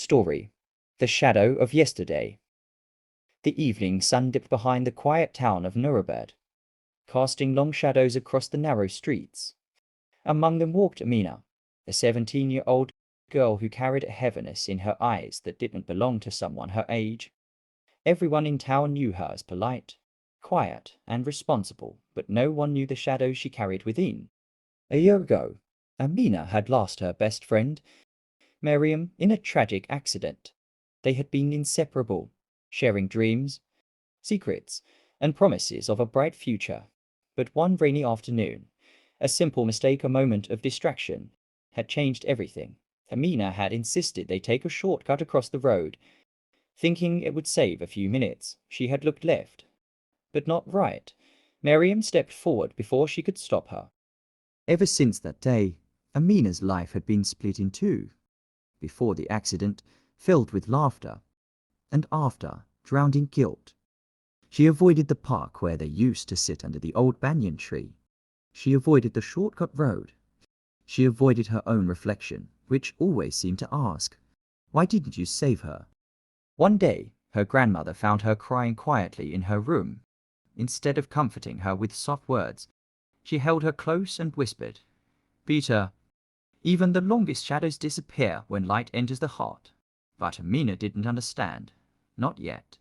Story: The Shadow of Yesterday. The evening sun dipped behind the quiet town of Nuremberg, casting long shadows across the narrow streets. Among them walked Amina, a 17-year-old girl who carried a heaviness in her eyes that didn't belong to someone her age. Everyone in town knew her as polite, quiet, and responsible, but no one knew the shadows she carried within. A year ago, Amina had lost her best friend, Miriam, in a tragic accident. They had been inseparable, sharing dreams, secrets, and promises of a bright future. But one rainy afternoon, a simple mistake, a moment of distraction, had changed everything. Amina had insisted they take a shortcut across the road. Thinking it would save a few minutes, she had looked left, but not right. Miriam stepped forward before she could stop her. Ever since that day, Amina's life had been split in two. Before the accident, filled with laughter, and after, drowned in guilt. She avoided the park where they used to sit under the old banyan tree. She avoided the shortcut road. She avoided her own reflection, which always seemed to ask, "Why didn't you save her?" One day, her grandmother found her crying quietly in her room. Instead of comforting her with soft words, she held her close and whispered, "Peter, even the longest shadows disappear when light enters the heart." But Amina didn't understand. Not yet.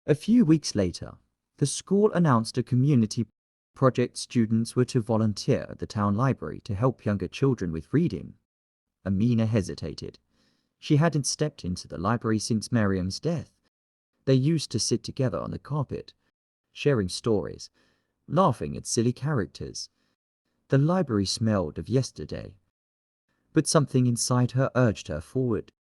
A few weeks later, the school announced a community project. Students were to volunteer at the town library to help younger children with reading. Amina hesitated. She hadn't stepped into the library since Miriam's death. They used to sit together on the carpet, sharing stories, laughing at silly characters. The library smelled of yesterday. But something inside her urged her forward.